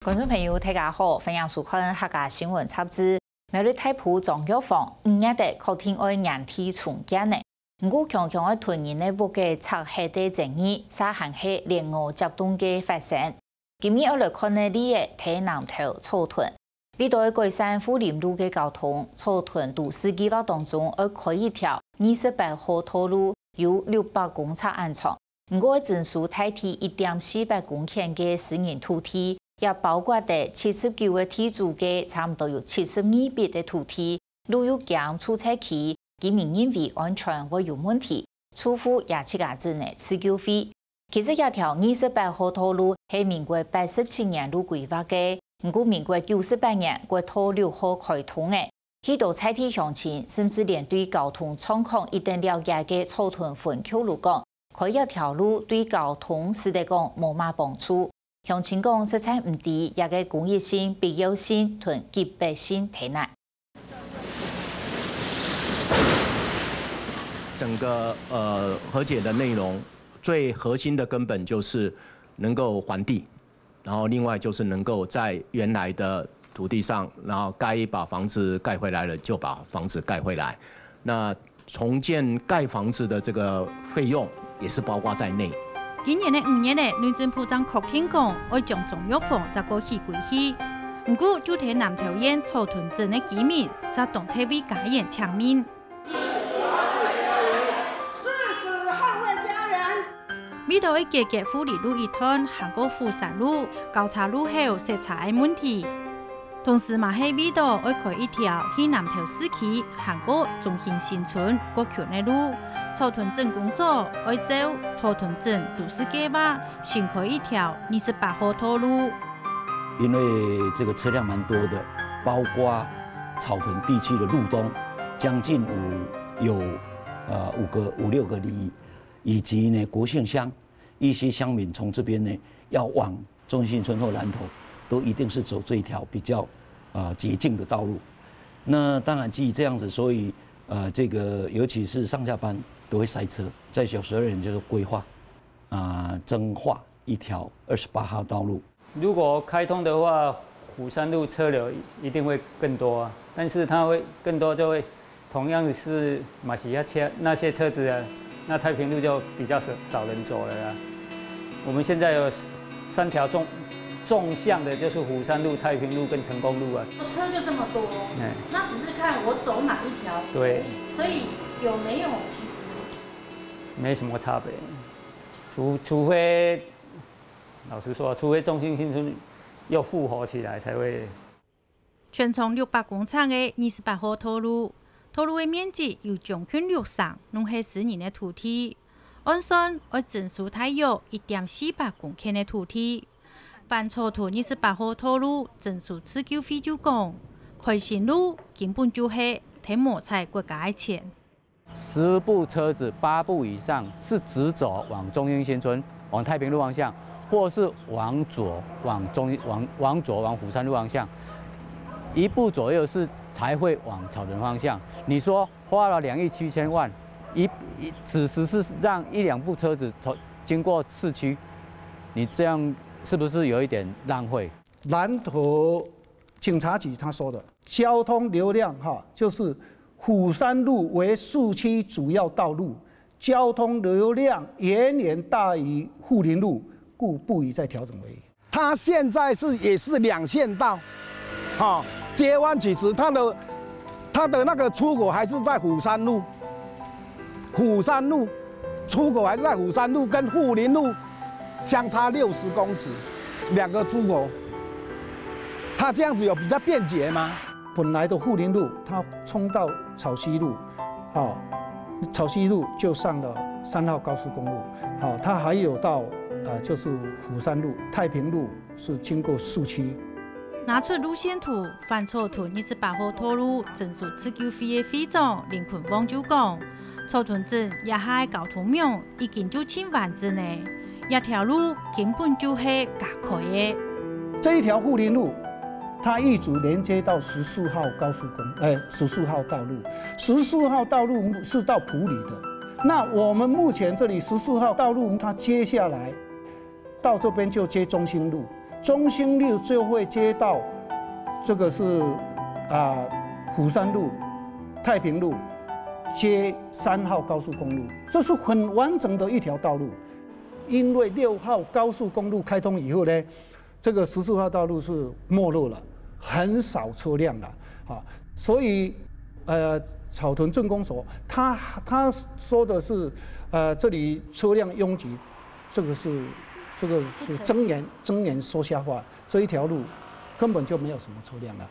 观众朋友，大家好，欢迎收看客家新闻插枝。苗栗太埔中药房5月底确定爱硬体重建呢，不过强强的屯人的物价拆黑的争议，沙行系联俄集中嘅发生。今日我来看呢，你嘅台南头草屯，为到改善富林路嘅交通，草屯都市计划当中要开一条28号道路，有600公尺安长。不过整数代替1.400公顷嘅私人土地。 也包括的79个地主嘅差唔多有72笔的土地，路有强出车期，居民认为安全会有问题，出乎也七家子内持久费。其实一条28号道路系民国87年路规划嘅，不过民国98年国道6号开通嘅。许多菜地乡亲甚至连对交通状况一定了解嘅草屯分区路讲，开一条路对交通实际讲无乜帮助。 乡亲讲，色彩唔低，也个公益性、必要性同基本性太难。整个和解的内容，最核心的根本就是能够还地，然后另外就是能够在原来的土地上，然后该把房子盖回来了就把房子盖回来。那重建盖房子的这个费用也是包括在内。 今年的5月呢，内政部长确定讲，要将中药房再过去归去。不过，就睇南投县草屯镇的居民，则同特别家园抢面。誓死捍卫家园。味道要解决富里路一段，行过富山路、交叉路后色彩的问题。同时，嘛系味道要开一条去南投市区行过中兴新村国桥的路。 草屯镇公所要照草屯镇都市计划新开一条28号道路。因为这个车辆蛮多的，包括草屯地区的路东，将近有5、6个里，以及呢国姓乡一些乡民从这边呢要往中兴村或南投，都一定是走这一条比较捷径的道路。那当然基于这样子，所以这个尤其是上下班。 都会塞车，在小12人就是规划，增划一条28号道路。如果开通的话，虎山路车流一定会更多啊，但是它会更多，就会同样是马西亚车那些车子啊，那太平路就比较少人走了啊。我们现在有3条纵向的，就是虎山路、太平路跟成功路啊。车就这么多，那只是看我走哪一条。对，所以有没有其实。 没什么差别，除非老实说，除非中兴新村又复活起来才会。全长600公尺的28号道路，道路的面积有将近60，拢是私人的土地。按算要整数大约1.400公顷的土地。凡草屯28号道路整数持久费就讲，开新路根本就是提摩擦国家的钱。 10部车子8部以上是直走往中兴新村、往太平路方向，或是往左往虎山路方向，1部左右是才会往草屯方向。你说花了2亿7千万，此时是让1、2部车子经过市区，你这样是不是有一点浪费？南投警察局他说的交通流量就是。 虎山路为市区主要道路，交通流量远远大于富林路，故不宜再调整为。它现在也是2线道，接弯曲直，它的那个出口还是在虎山路，出口还是在虎山路，跟富林路相差60公尺，2个出口，它这样子有比较便捷吗？ 本来的富林路，它冲到草溪路，草溪路就上了3号高速公路，它还有到就是虎山路、太平路是经过市区。拿出路线图，凡草屯28号道路整数持久费的费用，林坤旺就讲，草屯镇也係交通量已經就1000萬之內，一條路根本就是假開的。这一条富林路。 它一直连接到14号14号道路，14号道路是到埔里的。那我们目前这里14号道路，它接下来到这边就接中兴路，中兴路就会接到这个是虎山路、太平路接3号高速公路，这是很完整的一条道路。因为6号高速公路开通以后呢，这个14号道路是没落了，很少车辆了啊，所以草屯镇公所他说的是这里车辆拥挤，这个是睁眼说瞎话，这一条路根本就没有什么车辆了。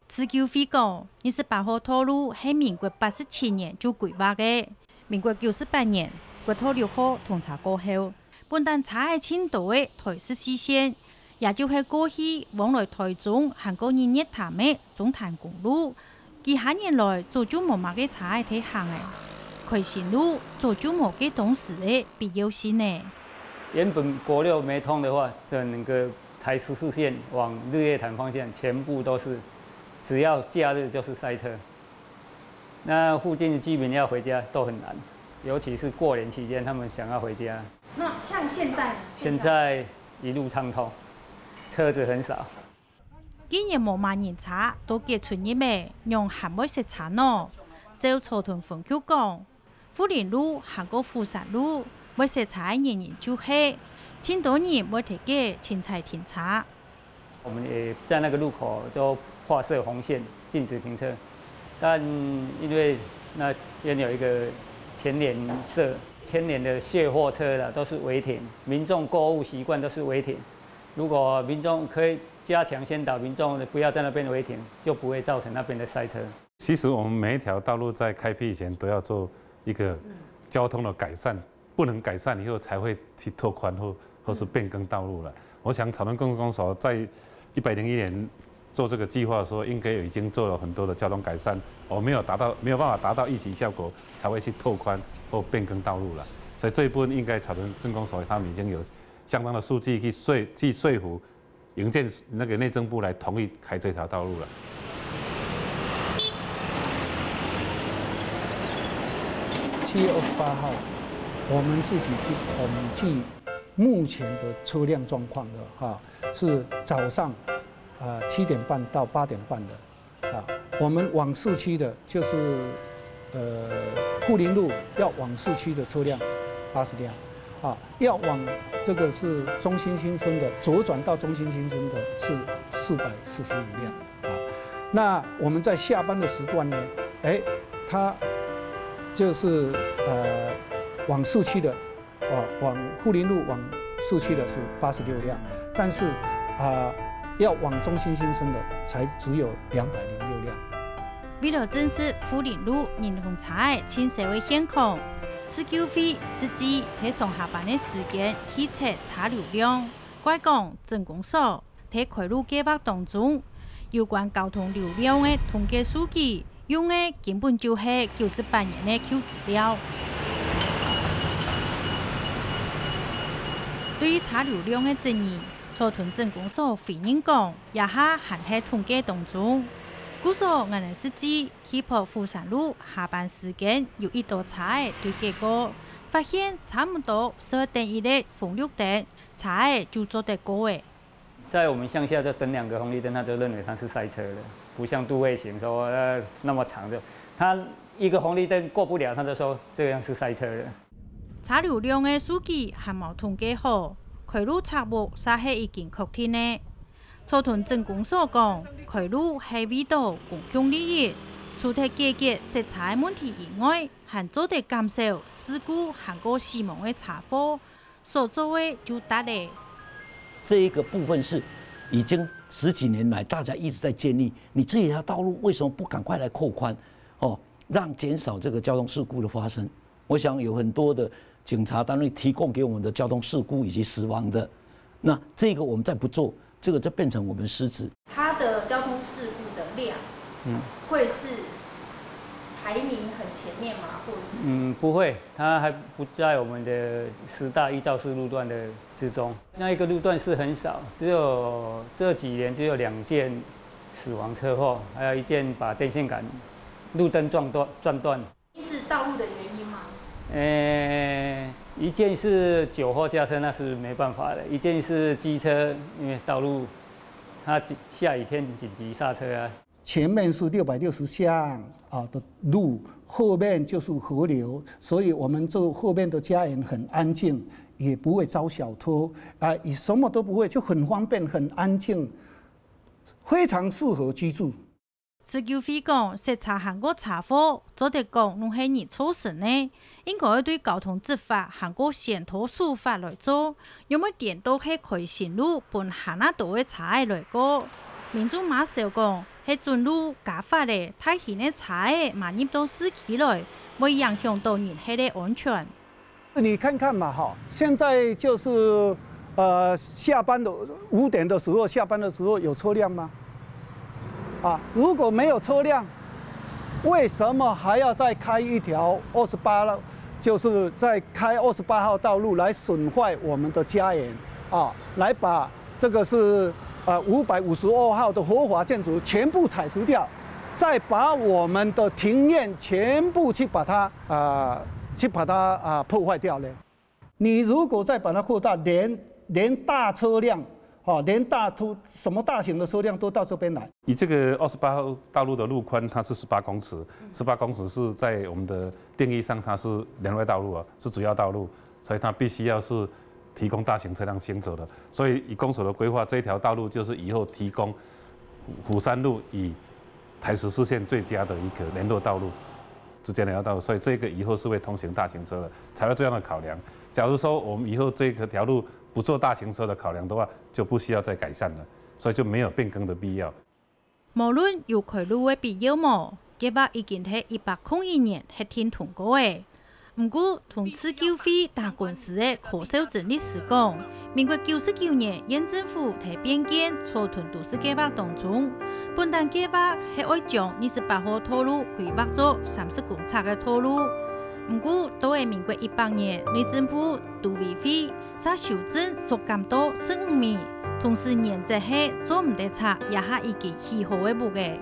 持久费讲，28号道路是民国87年就规划的，民国98年国土6号通查过後，本單查係青島的台14線，也就是過去往來台中韓國日月潭的中潭公路，幾下年來早就冇乜嘅查係睇行嘅，開新路早就冇嘅當時的必要性呢。原本國6沒通的話，整個台14線往日月潭方向全部都是，只要假日就是塞車。那附近的居民要回家都很難。尤其是过年期间，他们想要回家。那像现在呢？现在一路畅通，车子很少。今年冇萬人查都結存入嘅，用鹹妹食茶咯。照草屯分區講，富林路行過富山路，每食茶人人就係，挺多人每提嘅青菜停茶。我們也在那個路口就劃設紅線，禁止停車。但因為那邊有一個前聯社，前聯的卸貨車啦，都是違停，民眾購物習慣都是違停。如果民眾可以加強先導民眾不要在那邊違停，就不會造成那邊的塞車。其實我們每一條道路在開闢以前都要做一個交通的改善，不能改善以後才會去拓寬或是變更道路了。我想草屯镇公所在101年做這個計劃的時候，應該已經做了很多的交通改善，我沒有辦法達到預期效果，才會去拓寬或變更道路了。所以這一部分應該草屯鎮公所他們已經有相當的數據去說服營建那個內政部來同意開這條道路了。7月28號，我們自己去統計目前的車輛狀況的哈，是早上7點半到8點半的啊。我們往市區的，就是富林路要往市區的車輛80輛，啊，要往這個是中興新村的左轉到中興新村的是445輛啊。那我們在下班的時段呢，它就是往市區的，往富林路往市區的是86輛，但是要往中興新村的才只有206輛。為了證實富林路人同車的清社會現況，持久費司機喺上下班的時間去測車流量。怪講鎮公所喺開路計劃當中，有關交通流量的統計數據，用的根本就係98年的舊資料。對於車流量的爭議，草屯鎮公所回應講，也還喺統計當中。故所銀人司機去跑富山路下班時間有1多車的對結果，發現差不多12點1的紅綠燈，車的就做得過誒。在我們鄉下就等2個紅綠燈，他就認為它是塞車的，不像都會型說那麼長的，他一個紅綠燈過不了，他就說這樣是塞車的。車流量的數據還冇統計好，開路測目實係已經確定呢。草屯鎮公所講，開路係為到公共利益，除咗解決塞車問題以外，還做得減少事故和個死亡的車禍，所做的就大嘞。這一個部分是已經10幾年來大家一直在建立，你這條道路為什麼不趕快來擴寬？讓減少這個交通事故的發生。我想有很多的警察單位提供給我們的交通事故以及死亡的，那這個我們再不做，這個就變成我們失職。它的交通事故的量，會是排名很前面嗎？或者是？不會，它還不在我們的10大依照式路段的之中。那一個路段是很少，只有這幾年只有2件死亡車禍，還有1件把電線桿、路燈撞斷。是道路的原因嗎？一件是酒后驾车，那是没办法的；一件是机车，因为道路它下雨天紧急刹车啊。前面是660巷的路，后面就是河流，所以我们这后面的家园很安静，也不会遭小偷也什么都不会，就很方便、很安静，非常适合居住。自救费讲，视察韩国查获，做得讲拢係熱措施呢，應該要對交通執法韓國先拖處罰來做，因為點都係開新路，本行那度嘅查來過。民眾馬少講係準路加法咧，太顯嘅查嘅萬入到市區來，會影響到人係嘅安全。你看看嘛，哈，現在就是下班的5點的時候，下班的時候有車輛嗎？如果沒有車輛，為什麼還要再開一條28路，就是再開28號道路來損壞我們的家園來把這個是552號的合法建築全部採除掉，再把我們的庭院全部去把它破壞掉呢？你如果再把它擴大，連大車輛。連什麼大型的車輛都到這邊來。以這個28號道路的路寬，它是18公尺，18公尺是在我們的定義上，它是聯外道路啊，是主要道路，所以它必須要是提供大型車輛行走的。所以以公所的規劃，這條道路就是以後提供虎山路與台14線最佳的一個聯絡道路之間的道路，所以這個以後是會通行大型車的，才有這樣的考量。假如說我們以後這個條路不做大型車的考量的話，就不需要再改善了，所以就沒有變更的必要。無論有開路的必要冇，計劃已經喺1801年係天通過嘅。不過同自救費打官司嘅何秀珍律師講，民國99年縣政府喺變建草屯都市計劃當中，本單計劃係愛將28號道路規劃做30公尺嘅道路。不過，到係民國100年，內政部都委會才修正縮減到15米，同時原則係做唔得差，也係已經起好嘅步嘅。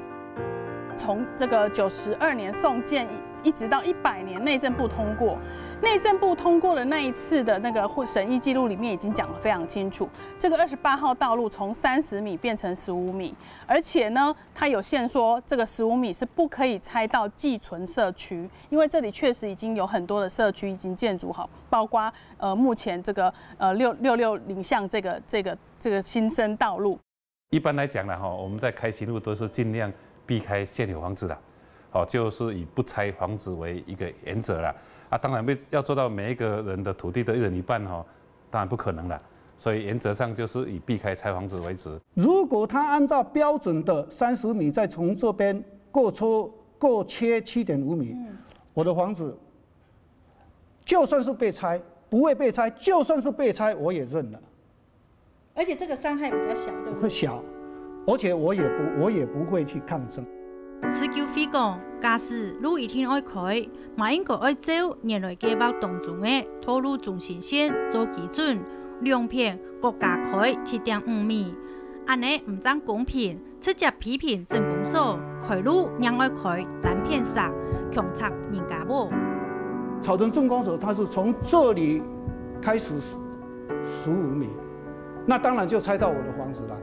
從這個92年送件一直到100年內政部通過，內政部通過的那一次的那個審議記錄裡面已經講得非常清楚，這個28號道路從30米變成15米，而且呢，它有限說這個15米是不可以拆到寄存社區，因為這裡確實已經有很多的社區已經建築好，包括目前這個660巷這個新生道路。一般來講呢，哈，我們在開新路都是盡量避開現有房子的。就是以不拆房子為一個原則啦。當然要做到每一個人的土地的1人1半當然不可能啦。所以原則上就是以避開拆房子為主。如果他按照標準的30米，再從這邊各切7.5米，我的房子就算是被拆，不會被拆，就算是被拆，我也認了。而且這個傷害比較小，對不對？會小，而且我也不會去抗爭。自救費講，假使路一定愛開，嘛應該愛照原來計劃當中嘅道路中心線做基準，2片各加開7.5米，安尼唔爭公平，直接批評政公所開路讓愛開單片煞，強拆人家冇。草屯鎮公所它是從這裡開始15米，那當然就拆到我的房子啦。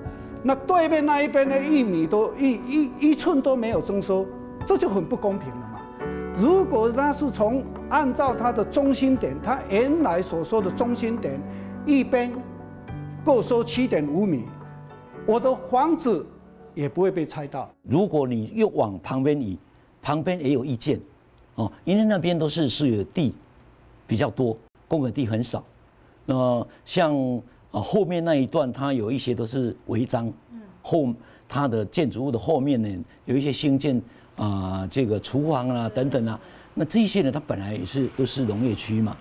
那對面那一邊的1米都一寸都沒有徵收，這就很不公平了嘛。如果他是按照它的中心點，他原來所說的中心點，一邊各收7.5米，我的房子也不會被拆到。如果你又往旁邊移，旁邊也有意見，因為那邊都是私有地比較多，公有地很少。像後面那一段，它有一些都是違章，它的建築物的後面呢，有一些新建這個廚房啊等等啊，那這些呢，它本來都是農業區嘛，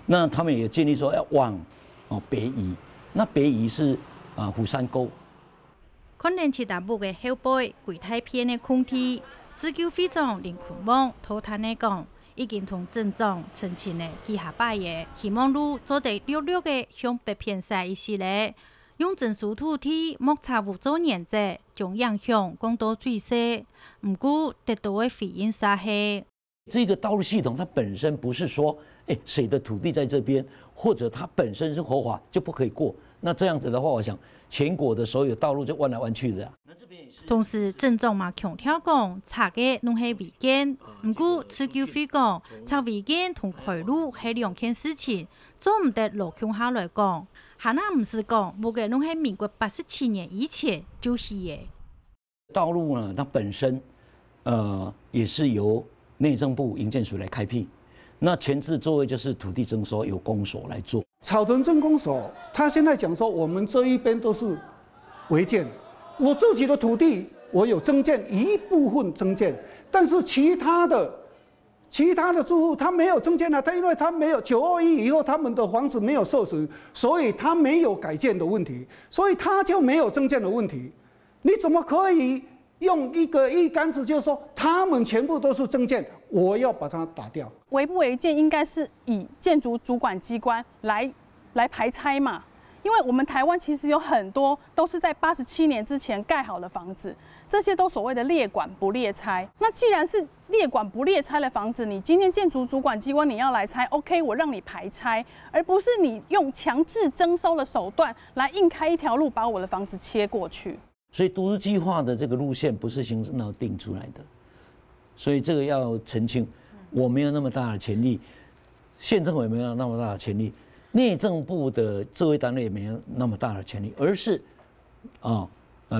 那他們也建議說要往北移，那北移是虎山溝。可能其他部嘅後背櫃太偏嘅空地，自救費長林坤旺討談嚟講。已經同鎮長澄清咧，記下擺嘢，希望路做得溜溜嘅向北偏西一些咧，用整數土地莫查無做原則，將影響降到最細，唔過得到嘅回應撒氣。这个道路系统它本身不是说，谁的土地在这边，或者它本身是合法就不可以过。那这样子的话，我想全国的所有道路就弯来弯去的。同时，郑总嘛强调讲，查嘅拢系违建，不过此叫非讲，查违建同开路系两件事情，做唔得落强下来讲。还那唔是讲，无嘅拢系民国87年以前就是嘅。道路呢，它本身也是由内政部营建署来开辟，那前置作业就是土地征收由公所来做。草屯镇公所，他现在讲说，我们这一边都是违建，我自己的土地我有增建一部分增建，但是其他的住户他没有增建啊，他因为他没有921以后他们的房子没有受损，所以他没有改建的问题，所以他就没有增建的问题。你怎么可以用一竿子就说他们全部都是增建，我要把它打掉？违不违建应该是以建筑主管机关来排拆嘛，因为我们台湾其实有很多都是在87年之前盖好的房子，这些都所谓的列管不列拆。那既然是列管不列拆的房子，你今天建筑主管机关你要来拆 ，OK， 我让你排拆，而不是你用强制征收的手段来硬开一条路把我的房子切过去。所以都市计划的这个路线不是行政脑定出来的，所以这个要澄清。我没有那么大的权力，县政府也没有那么大的权力，内政部的作为单位也没有那么大的权力，而是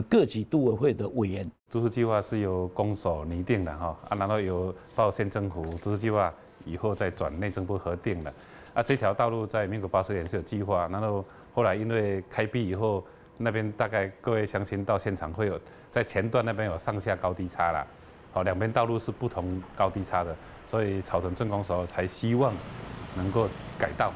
各级都委会的委员。都市计划是由公所拟定的然后由到县政府都市计划以后再转内政部核定的。这条道路在民国80年是有计划，然后后来因为开辟以后，那边大概各位乡亲到现场会有在前段那边有上下高低差啦，两边道路是不同高低差的，所以草屯镇公所才希望能够改道。